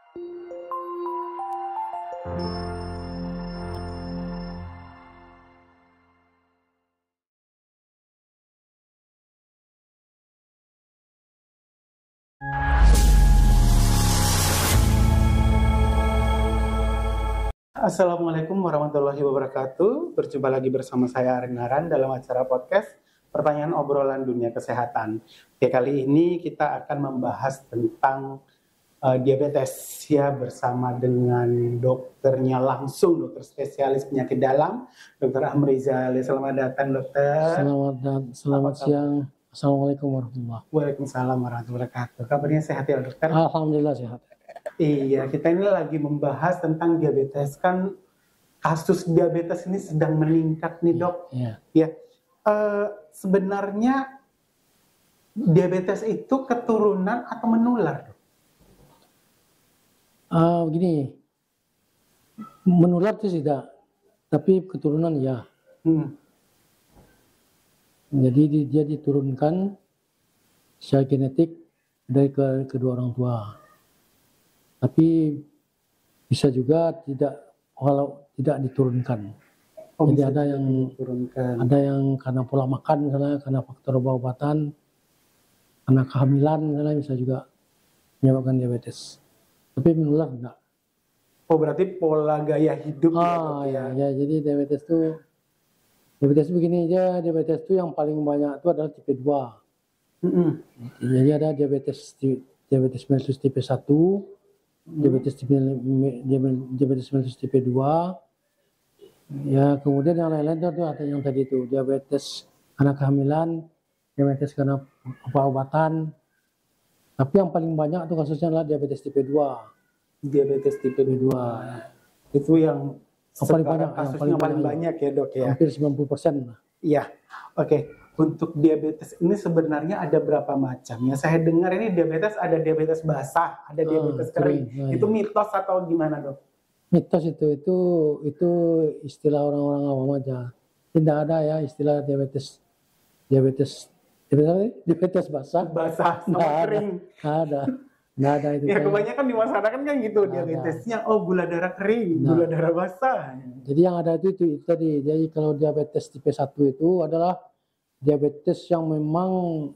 Assalamualaikum warahmatullahi wabarakatuh. Berjumpa lagi bersama saya Arin dalam acara podcast Pertanyaan Obrolan Dunia Kesehatan. Oke, kali ini kita akan membahas tentang diabetes ya bersama dengan dokternya langsung, dokter spesialis penyakit dalam, Dr. Amriza. Selamat datang, dokter. Selamat siang. Assalamualaikum warahmatullahi wabarakatuh. Waalaikumsalam warahmatullahi wabarakatuh. Kabarnya sehat ya, dokter? Alhamdulillah sehat. Iya, kita ini lagi membahas tentang diabetes. Kan kasus diabetes ini sedang meningkat nih, dok. Iya. Ya, sebenarnya diabetes itu keturunan atau menular, dok? Begini, menular itu tidak, tapi keturunan ya. Jadi dia diturunkan secara genetik dari kedua orang tua. Tapi bisa juga kalau tidak diturunkan. Jadi ada yang karena pola makan misalnya, karena faktor obat-obatan, karena kehamilan misalnya bisa juga menyebabkan diabetes. Tapi menular enggak. Oh, berarti pola gaya hidup ya. Jadi diabetes begini aja, diabetes itu yang paling banyak itu adalah tipe 2. Jadi ada diabetes mellitus tipe 1, diabetes mellitus tipe 2. Ya, kemudian yang lain-lain itu ada yang tadi itu, diabetes karena kehamilan, diabetes karena obat-obatan. Tapi yang paling banyak itu kasusnya adalah diabetes tipe 2. Diabetes tipe 2. Itu yang paling banyak, kasusnya paling banyak ya, dok ya. Hampir 90%. Iya. Oke. Untuk diabetes ini sebenarnya ada berapa macam ya? Saya dengar ini diabetes ada diabetes basah, ada diabetes kering. Itu mitos atau gimana, dok? Mitos itu istilah orang-orang awam aja. Tidak ada ya istilah diabetes basah sama kering. Nggak ada itu. Ya kebanyakan di masyarakat kan gitu diabetesnya. Oh, gula darah kering, gula darah basah. Jadi yang ada itu tadi. Jadi kalau diabetes tipe 1 itu adalah diabetes yang memang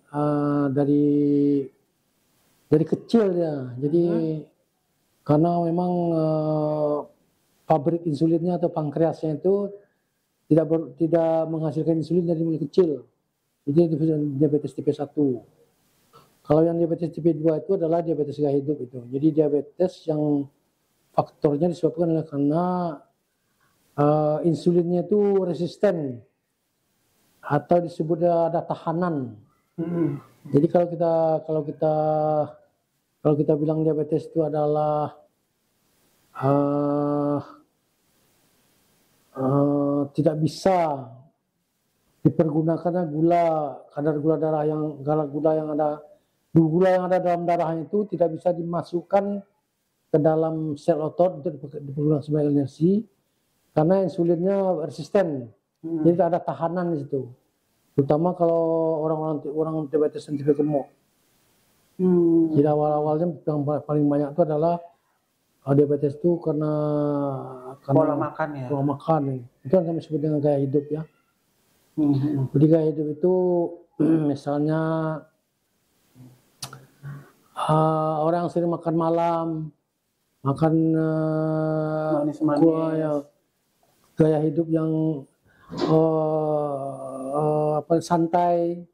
dari kecil ya. Jadi karena memang pabrik insulinnya atau pankreasnya itu tidak menghasilkan insulin dari mulai kecil. Jadi diabetes tipe 1. Kalau yang diabetes tipe 2 itu adalah diabetes gaya hidup itu. Jadi diabetes yang faktornya disebabkan karena insulinnya itu resisten atau disebut ada tahanan. Jadi kalau kita bilang diabetes itu adalah tidak bisa dipergunakannya kadar gula yang ada dalam darah itu tidak bisa dimasukkan ke dalam sel otot untuk dipergunakan sebagai energi karena insulinnya resisten. Jadi ada tahanan di situ. Terutama kalau orang diabetes tipe gemuk. Jadi awal-awalnya yang paling banyak itu adalah diabetes itu karena pola makan ya. Pola makan. Itu yang kami sebut dengan gaya hidup ya. Jadi gaya hidup itu misalnya orang yang sering makan malam, makan manis-manis, gaya hidup yang santai,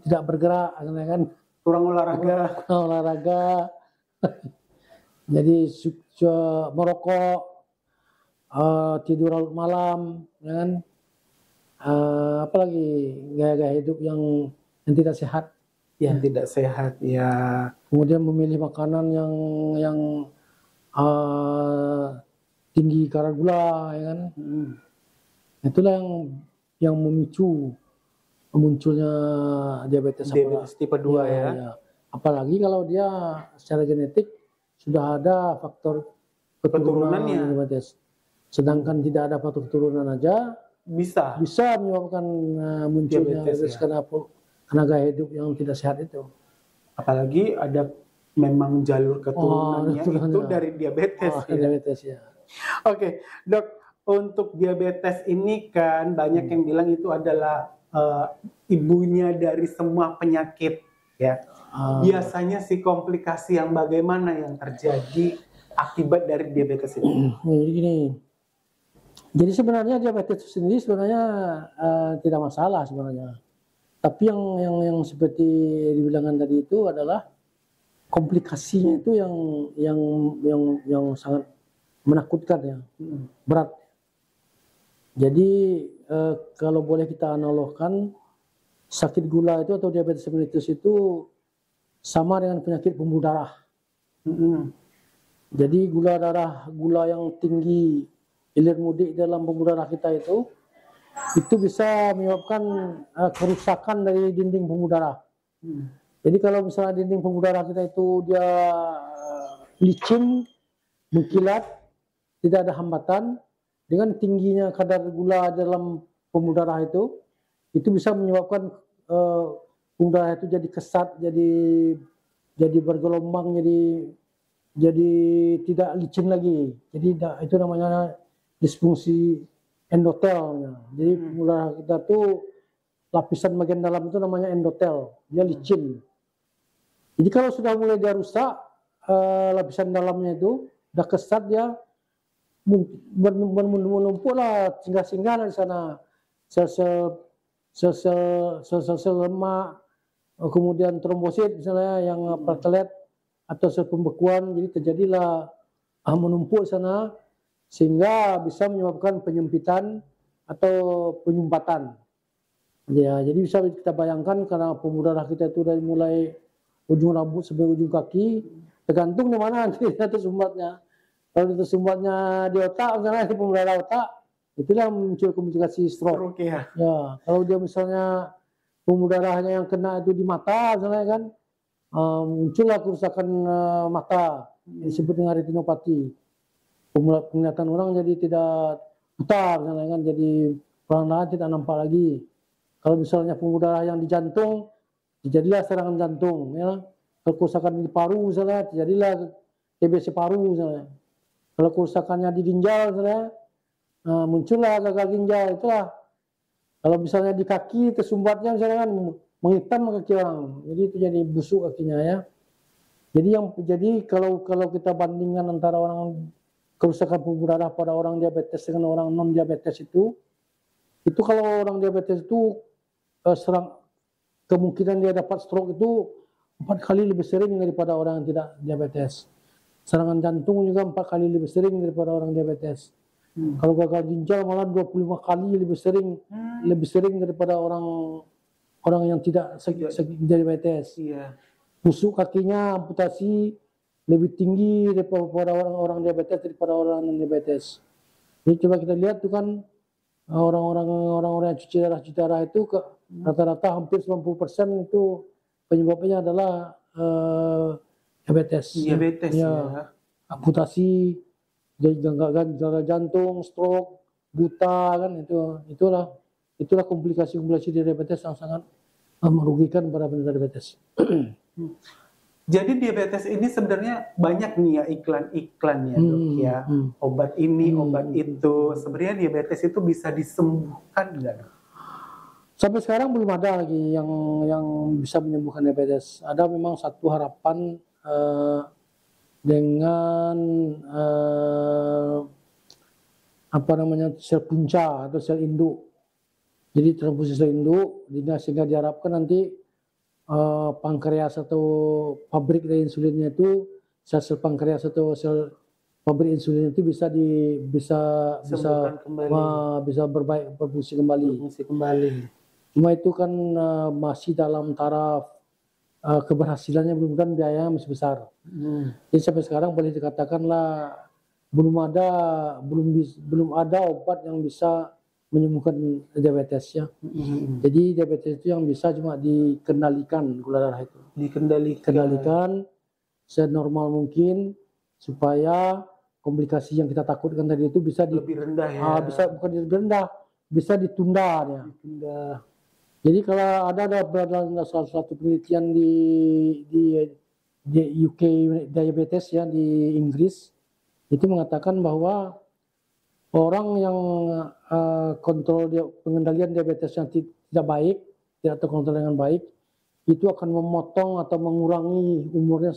tidak bergerak, kan? Kurang olahraga. Jadi merokok, tidur larut malam, kan? Apalagi gaya-gaya hidup yang tidak sehat. Yang tidak sehat ya. Kemudian memilih makanan yang tinggi kadar gula, ya kan? Itulah yang memicu munculnya diabetes tipe 2 ya. Apalagi kalau dia secara genetik sudah ada faktor keturunannya diabetes. Sedangkan tidak ada faktor keturunan aja bisa menyebabkan munculnya diabetes karena gaya hidup yang tidak sehat itu. Apalagi ada memang jalur keturunannya itu dari diabetes. Diabetes ya. Oke, Dok, untuk diabetes ini kan banyak yang bilang itu adalah ibunya dari semua penyakit ya. Biasanya sih komplikasi yang bagaimana yang terjadi akibat dari diabetes ini? Jadi gini. Jadi sebenarnya diabetes itu sendiri sebenarnya tidak masalah sebenarnya. Tapi yang seperti dibilangkan tadi itu adalah komplikasinya itu yang sangat menakutkan ya, berat. Jadi kalau boleh kita analogkan, sakit gula itu atau diabetes mellitus itu sama dengan penyakit pembuluh darah. Jadi gula yang tinggi hilir mudik dalam pembuluh darah kita itu bisa menyebabkan kerusakan dari dinding pembuluh darah. Jadi kalau misalnya dinding pembuluh darah kita itu dia licin, mengkilat, tidak ada hambatan, dengan tingginya kadar gula dalam pembuluh darah itu bisa menyebabkan pembuluh darah itu jadi kesat, jadi bergelombang, jadi tidak licin lagi. Jadi itu namanya disfungsi endotel. Jadi pembuluh darah kita tuh lapisan bagian dalam itu namanya endotel, dia licin. Jadi kalau sudah mulai dia rusak, lapisan dalamnya itu udah kesat, dia menumpuk lah singgah-singgah di sana sel-sel lemak, kemudian trombosit misalnya yang platelet atau sel pembekuan, jadi terjadilah menumpuk di sana sehingga bisa menyebabkan penyempitan atau penyumbatan. Ya, jadi bisa kita bayangkan karena pembuluh darah kita itu dari mulai ujung rambut sampai ujung kaki, tergantung di mana nanti tersumbatnya. Kalau tersumbatnya di otak, misalnya di pembuluh darah otak, itulah muncul komplikasi stroke. Ya, kalau dia misalnya pembuluh darahnya yang kena itu di mata, misalnya kan, muncullah kerusakan mata, disebut dengan retinopati. Penglihatan orang jadi tidak buta, misalnya kan, jadi perlahan-lahan tidak nampak lagi. Kalau misalnya pembuluh darah yang di jantung, terjadilah serangan jantung. Ya. Kalau kerusakan di paru, misalnya, terjadilah TBC paru, misalnya. Kalau kerusakannya di ginjal, misalnya, muncullah gagal ginjal. Itulah. Kalau misalnya di kaki, tersumbatnya, misalnya kan, menghitam kaki orang. Jadi itu jadi busuk kakinya ya. Jadi kalau kita bandingkan antara orang kerusakan pembuluh darah pada orang diabetes dengan orang non diabetes itu kalau orang diabetes itu kemungkinan dia dapat stroke itu 4 kali lebih sering daripada orang yang tidak diabetes. Serangan jantung juga 4 kali lebih sering daripada orang diabetes. Kalau gagal ginjal malah 25 kali lebih sering daripada orang yang tidak diabetes. Busuk kakinya, amputasi lebih tinggi daripada orang diabetes daripada orang non diabetes. Jadi coba kita lihat tuh kan orang-orang yang cuci darah itu rata-rata hampir 90% itu penyebabnya adalah diabetes. Ya. Amputasi, gagal jantung, stroke, buta kan, itulah komplikasi diabetes yang sangat merugikan para penderita diabetes. Jadi diabetes ini sebenarnya banyak nih ya iklan-iklannya, Dok ya. Obat ini, obat itu. Sebenarnya diabetes itu bisa disembuhkan nggak, Dok? Sampai sekarang belum ada lagi yang bisa menyembuhkan diabetes. Ada memang satu harapan dengan sel punca atau sel induk. Jadi transfusi sel induk, sehingga diharapkan nanti pankreas atau pabrik dari insulinnya itu, sel pankreas atau sel pabrik insulin itu bisa berfungsi kembali. Cuma itu kan masih dalam taraf keberhasilannya, mudah-mudahan biayanya masih besar. Jadi sampai sekarang boleh dikatakanlah belum ada obat yang bisa menyembuhkan diabetes ya. Jadi diabetes itu yang bisa cuma dikendalikan gula darah itu. Dikendalikan senormal mungkin supaya komplikasi yang kita takutkan tadi itu bisa lebih rendah ya. Bukan lebih rendah, bisa ditunda ya. Jadi kalau ada salah satu penelitian di UK Diabetes ya di Inggris itu mengatakan bahwa orang yang kontrol pengendalian diabetes yang tidak baik, tidak terkontrol dengan baik, itu akan memotong atau mengurangi umurnya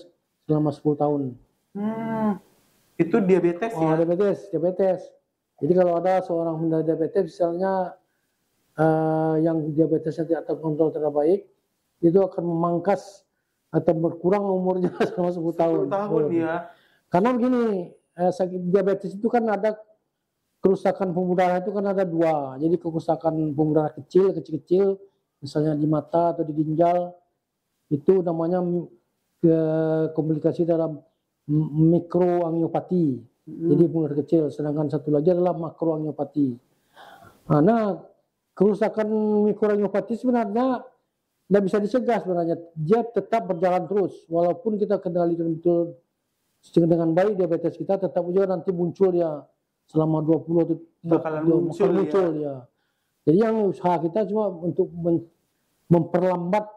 selama 10 tahun. Itu diabetes ya? Diabetes. Jadi kalau ada seorang penderita diabetes misalnya yang diabetesnya tidak terkontrol tidak baik, itu akan memangkas atau berkurang umurnya selama 10 tahun. 10 tahun ya. Karena begini, sakit diabetes itu kan ada kerusakan pembuluh darah itu kan ada dua. Jadi kerusakan pembuluh darah kecil-kecil, misalnya di mata atau di ginjal, itu namanya komplikasi dalam mikroangiopati. Jadi pembuluh darah kecil. Sedangkan satu lagi adalah makroangiopati. Nah, kerusakan mikroangiopati sebenarnya tidak bisa dicegah sebenarnya. Dia tetap berjalan terus. Walaupun kita kendalikan betul dengan baik diabetes kita, tetap juga nanti muncul ya selama 20 atau bakalan muncul ya. Jadi yang usaha kita cuma untuk memperlambat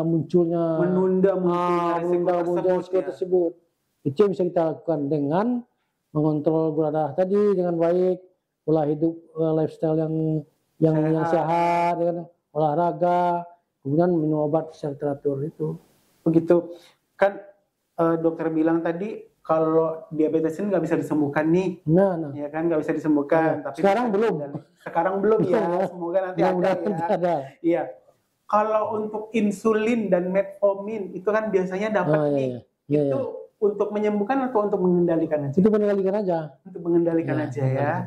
munculnya, menunda risiko tersebut. Itu yang bisa kita lakukan dengan mengontrol gula darah tadi dengan baik, pola hidup, lifestyle yang sehat, dengan olahraga, kemudian minum obat secara teratur itu. Begitu kan dokter bilang tadi kalau diabetes ini nggak bisa disembuhkan nih, ya kan nggak bisa disembuhkan. Tapi sekarang belum ya, semoga nanti ada. Iya. Kalau untuk insulin dan metformin itu kan biasanya dapat itu untuk menyembuhkan atau untuk mengendalikan aja? Itu mengendalikan aja. Untuk mengendalikan aja ya.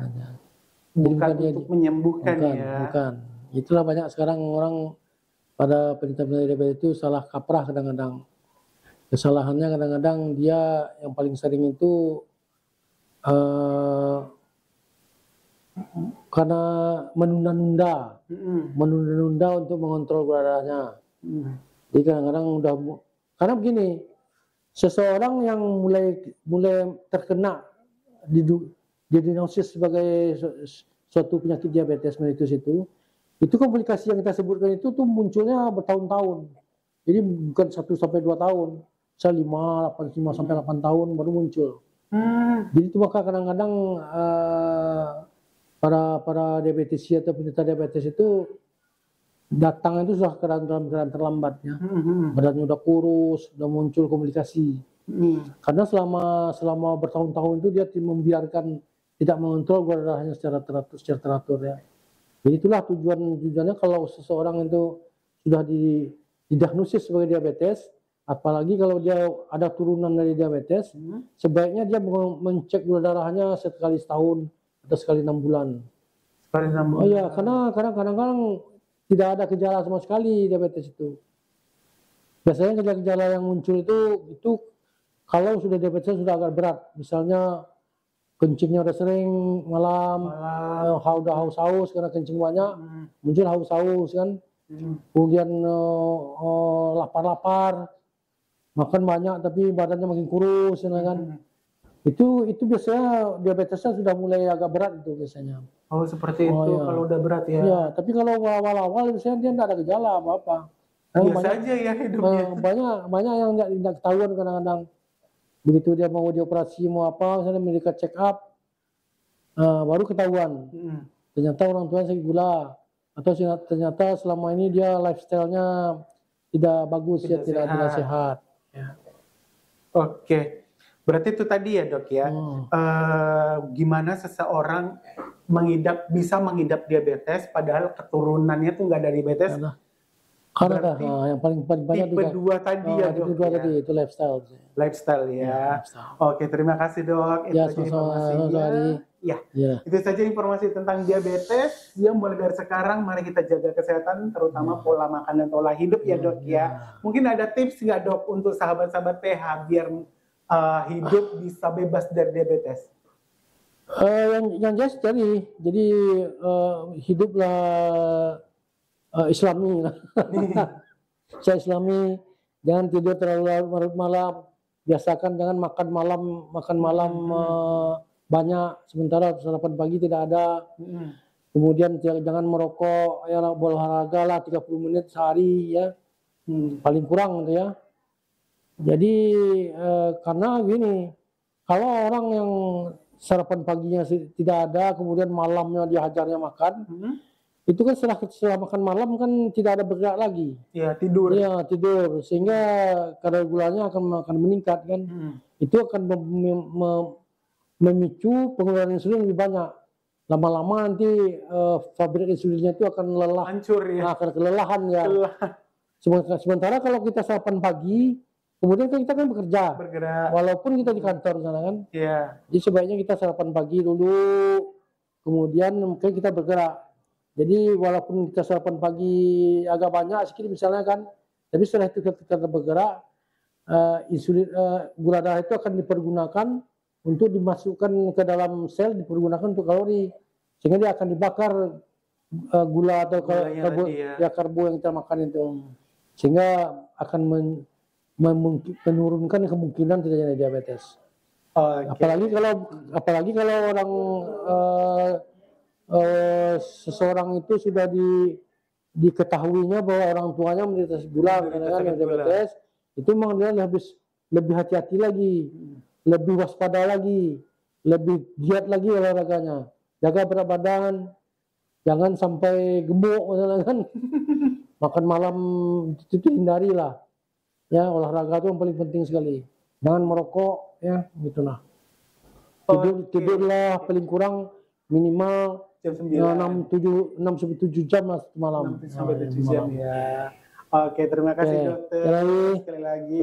Bukan untuk menyembuhkan ya. Bukan. Itulah banyak sekarang orang pada penderita diabetes itu salah kaprah kadang-kadang. Kesalahannya kadang-kadang dia yang paling sering itu karena menunda-nunda untuk mengontrol gula darahnya. Jadi kadang-kadang karena begini, seseorang yang mulai terkena didiagnosis sebagai suatu penyakit diabetes mellitus itu komplikasi yang kita sebutkan itu tuh munculnya bertahun-tahun. Jadi bukan 1 sampai 2 tahun, bisa 5 sampai 8 tahun baru muncul. Jadi itu maka kadang-kadang para diabetesi atau penderita diabetes itu datang itu sudah dalam keadaan terlambat ya. Badannya udah kurus, udah muncul komplikasi. Karena selama bertahun-tahun itu dia membiarkan tidak mengontrol gula darahnya secara teratur ya. Jadi itulah tujuannya kalau seseorang itu sudah didiagnosis sebagai diabetes, apalagi kalau dia ada turunan dari diabetes, sebaiknya dia mencek gula darahnya sekali setahun atau sekali 6 bulan. Sekali 6 bulan. Oh iya, karena kadang-kadang tidak ada gejala sama sekali diabetes itu. Biasanya gejala-gejala yang muncul itu kalau sudah diabetes sudah agak berat, misalnya kencingnya udah sering malam udah haus-haus karena kencing banyak, muncul haus-haus kan, kemudian lapar-lapar, makan banyak tapi badannya makin kurus kan. Itu biasanya diabetesnya sudah mulai agak berat itu biasanya. Oh seperti itu ya. Kalau udah berat ya. Iya, tapi kalau awal-awal biasanya dia tidak ada gejala apa-apa. Biasa aja ya hidupnya. Banyak yang tidak ketahuan kadang-kadang. Begitu dia mau dioperasi mau apa, misalnya mereka check up, baru ketahuan. Ternyata orang tua sakit gula, atau ternyata selama ini dia lifestyle-nya tidak bagus, tidak sehat. Ya. Oke, berarti itu tadi ya dok ya. Gimana seseorang bisa mengidap diabetes, padahal keturunannya tuh nggak ada diabetes. Karena yang paling banyak tipe 2 tadi ya dok. Tipe 2 tadi itu lifestyle. Lifestyle ya. Oke, terima kasih dok. Itu saja informasinya. Ya. Itu saja informasi tentang diabetes. Yang mulai dari sekarang mari kita jaga kesehatan, terutama pola makan dan pola hidup ya dok ya. Mungkin ada tips nggak dok untuk sahabat-sahabat PH biar hidup bisa bebas dari diabetes? Yang jelas tadi, jadi hiduplah Islami. Saya Islami, jangan tidur terlalu larut malam, biasakan jangan makan malam banyak, sementara sarapan pagi tidak ada. Kemudian jangan merokok, ya berolahraga lah 30 menit sehari ya, paling kurang gitu ya. Jadi karena gini, kalau orang yang sarapan paginya tidak ada, kemudian malamnya dihajarnya makan, itu kan setelah makan malam kan tidak ada bergerak lagi. Ya, tidur. Iya, tidur. Sehingga kadar gulanya akan meningkat kan. Itu akan memicu pengeluaran insulin lebih banyak. Lama-lama nanti pabrik insulinnya itu akan lelah. Hancur ya. Akan kelelahan ya. Sementara kalau kita sarapan pagi, kemudian kita kan bekerja. Bergerak. Walaupun kita di kantor sana kan. Iya. Jadi sebaiknya kita sarapan pagi dulu, kemudian mungkin kita bergerak. Jadi walaupun kita sarapan pagi agak banyak sedikit misalnya kan, tapi setelah itu kita bergerak, insulin gula darah itu akan dipergunakan untuk dimasukkan ke dalam sel, dipergunakan untuk kalori, sehingga dia akan dibakar gula atau karbo yang kita makan itu, sehingga akan menurunkan kemungkinan terjadinya diabetes. Apalagi kalau orang seseorang itu sudah diketahuinya bahwa orang tuanya menderita gula, diabetes, itu memang dia lebih hati-hati lagi, lebih waspada lagi, lebih giat lagi olahraganya, jaga berat badan, jangan sampai gemuk misalnya kan. Makan malam itu hindarilah, ya, olahraga itu yang paling penting sekali. Jangan merokok, ya, gitu nah. Tidurlah paling kurang minimal jam 9. 6-7 jam lah malam. 6-7 jam ya. Oke, terima kasih dokter. Sekali lagi.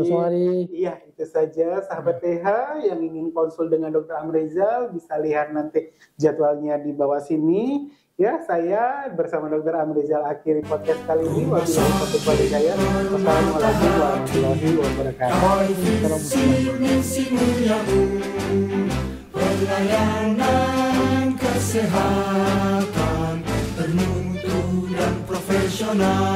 Iya, itu saja sahabat TH yang ingin konsul dengan Dr. Amrizal bisa lihat nanti jadwalnya di bawah sini. Ya, saya bersama Dr. Amrizal akhiri podcast kali ini. Wabillahi taufiq wal hidayah. Wassalamualaikum warahmatullahi wabarakatuh. Kesehatan termutu dan profesional.